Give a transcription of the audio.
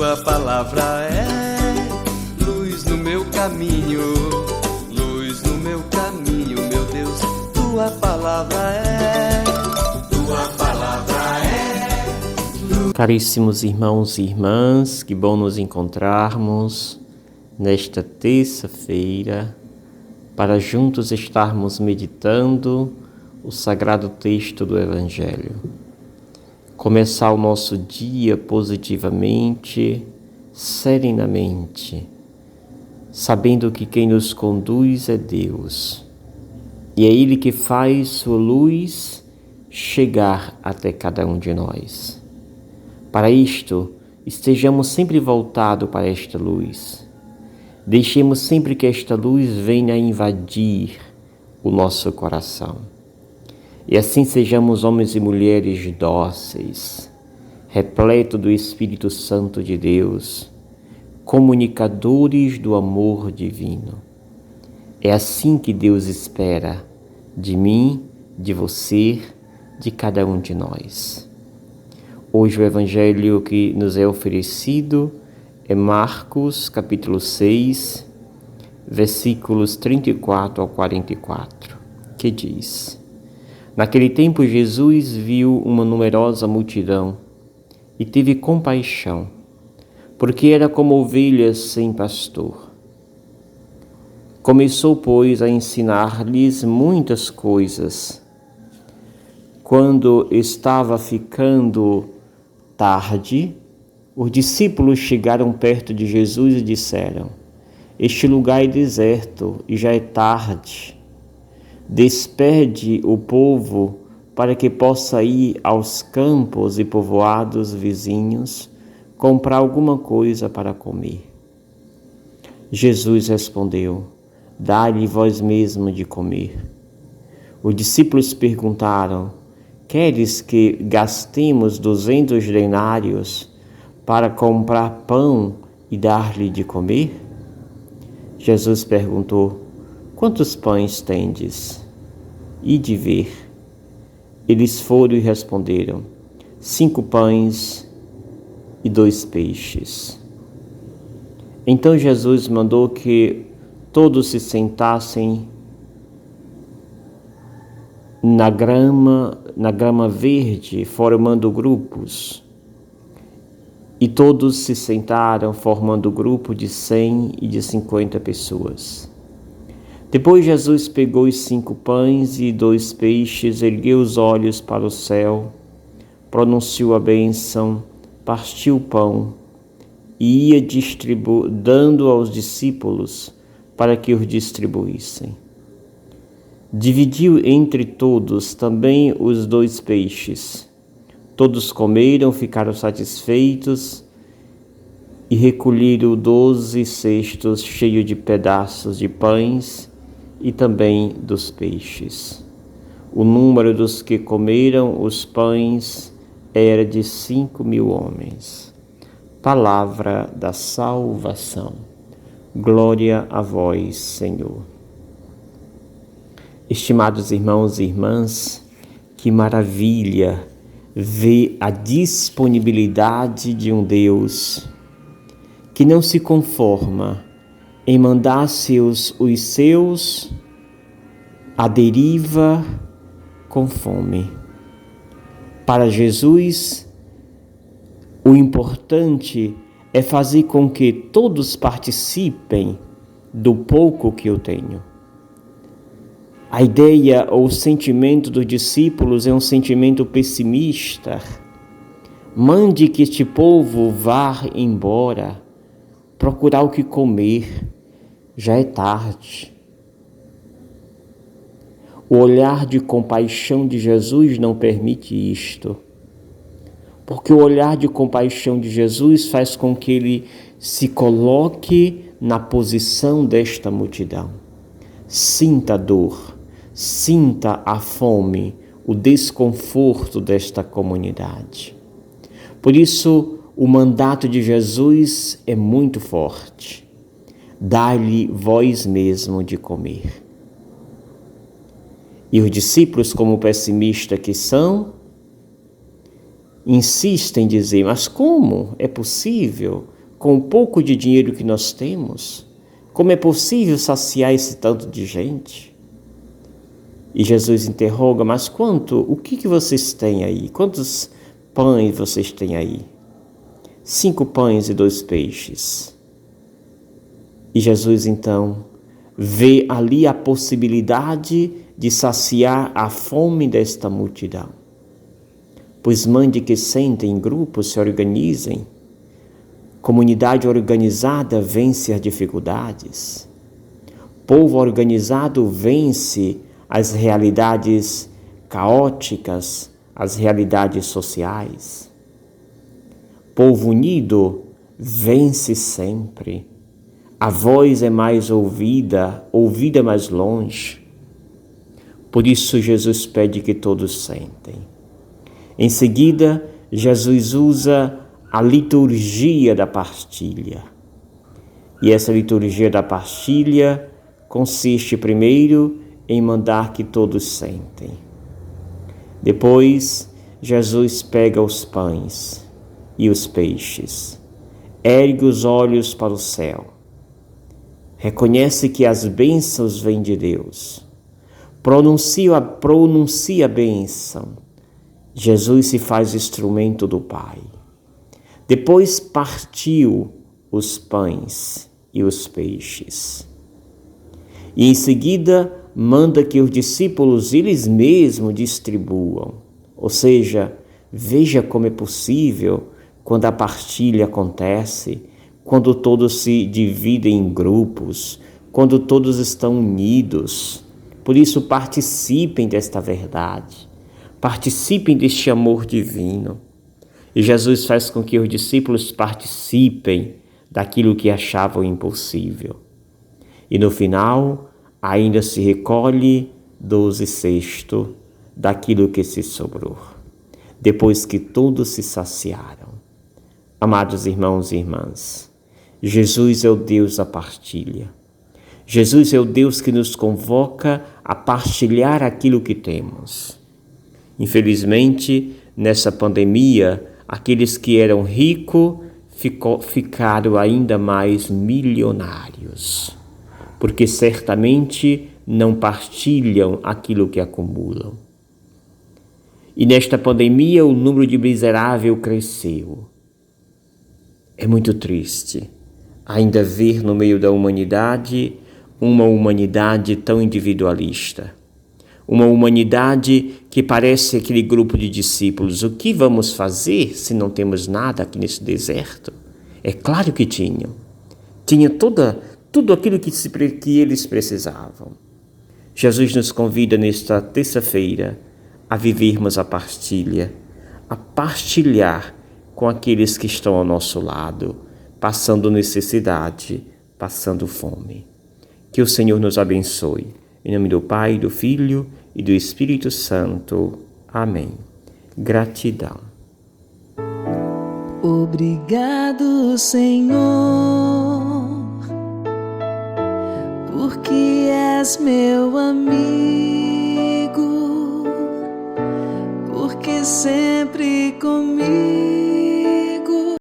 tua palavra é luz no meu caminho, luz no meu caminho, meu Deus. Tua palavra é luz. Caríssimos irmãos e irmãs, que bom nos encontrarmos nesta terça-feira para juntos estarmos meditando o sagrado texto do Evangelho. Começar o nosso dia positivamente, serenamente, sabendo que quem nos conduz é Deus, e é Ele que faz sua luz chegar até cada um de nós. Para isto, estejamos sempre voltados para esta luz. Deixemos sempre que esta luz venha invadir o nosso coração. E assim sejamos homens e mulheres dóceis, repletos do Espírito Santo de Deus, comunicadores do amor divino. É assim que Deus espera de mim, de você, de cada um de nós. Hoje o Evangelho que nos é oferecido é Marcos, capítulo 6, versículos 34 ao 44, que diz: Naquele tempo Jesus viu uma numerosa multidão e teve compaixão, porque era como ovelhas sem pastor. Começou, pois, a ensinar-lhes muitas coisas. Quando estava ficando tarde, os discípulos chegaram perto de Jesus e disseram: Este lugar é deserto e já é tarde. Despede o povo para que possa ir aos campos e povoados vizinhos comprar alguma coisa para comer. Jesus respondeu: Dai-lhe vós mesmo de comer. Os discípulos perguntaram: Queres que gastemos 200 denários para comprar pão e dar-lhe de comer? Jesus perguntou: Quantos pães tendes? Ide ver. Eles foram e responderam: 5 pães e 2 peixes. Então Jesus mandou que todos se sentassem na grama verde, formando grupos. E todos se sentaram, formando grupo de 100 e de 50 pessoas. Depois Jesus pegou os 5 pães e 2 peixes, ergueu os olhos para o céu, pronunciou a bênção, partiu o pão e ia dando aos discípulos para que os distribuíssem. Dividiu entre todos também os 2 peixes. Todos comeram, ficaram satisfeitos e recolheram 12 cestos cheios de pedaços de pães e também dos peixes. O número dos que comeram os pães era de 5.000 homens. Palavra da salvação. Glória a vós, Senhor. Estimados irmãos e irmãs, que maravilha ver a disponibilidade de um Deus que não se conforma em mandar os seus à deriva com fome. Para Jesus, o importante é fazer com que todos participem do pouco que eu tenho. A ideia ou o sentimento dos discípulos é um sentimento pessimista. Mande que este povo vá embora, procurar o que comer. Já é tarde. O olhar de compaixão de Jesus não permite isto, porque o olhar de compaixão de Jesus faz com que ele se coloque na posição desta multidão. Sinta a dor, sinta a fome, o desconforto desta comunidade. Por isso, o mandato de Jesus é muito forte. Dai-lhe vós mesmo de comer. E os discípulos, como pessimistas que são, insistem em dizer: mas como é possível com o pouco de dinheiro que nós temos, como é possível saciar esse tanto de gente? E Jesus interroga, mas o que vocês têm aí? Quantos pães vocês têm aí? 5 pães e 2 peixes. E Jesus então vê ali a possibilidade de saciar a fome desta multidão. Pois mande que sentem em grupos, se organizem. Comunidade organizada vence as dificuldades. Povo organizado vence as realidades caóticas, as realidades sociais. Povo unido vence sempre. A voz é mais ouvida mais longe. Por isso Jesus pede que todos sentem. Em seguida, Jesus usa a liturgia da partilha. E essa liturgia da partilha consiste primeiro em mandar que todos sentem. Depois, Jesus pega os pães e os peixes, ergue os olhos para o céu, reconhece que as bênçãos vêm de Deus, pronuncia a bênção. Jesus se faz instrumento do Pai. Depois partiu os pães e os peixes. E em seguida manda que os discípulos eles mesmos distribuam. Ou seja, veja como é possível quando a partilha acontece, quando todos se dividem em grupos, quando todos estão unidos. Por isso participem desta verdade, participem deste amor divino. E Jesus faz com que os discípulos participem daquilo que achavam impossível. E no final, ainda se recolhe 12 cestos daquilo que se sobrou, depois que todos se saciaram. Amados irmãos e irmãs, Jesus é o Deus da partilha. Jesus é o Deus que nos convoca a partilhar aquilo que temos. Infelizmente, nessa pandemia, aqueles que eram ricos ficaram ainda mais milionários, porque certamente não partilham aquilo que acumulam. E nesta pandemia o número de miseráveis cresceu. É muito triste ainda ver no meio da humanidade uma humanidade tão individualista. Uma humanidade que parece aquele grupo de discípulos. O que vamos fazer se não temos nada aqui nesse deserto? É claro que tinham. Tinha tudo aquilo que eles precisavam. Jesus nos convida nesta terça-feira a vivermos a partilha, a partilhar com aqueles que estão ao nosso lado, passando necessidade, passando fome. Que o Senhor nos abençoe. Em nome do Pai, do Filho e do Espírito Santo. Amém. Gratidão. Obrigado, Senhor, porque és meu amigo, porque sempre comigo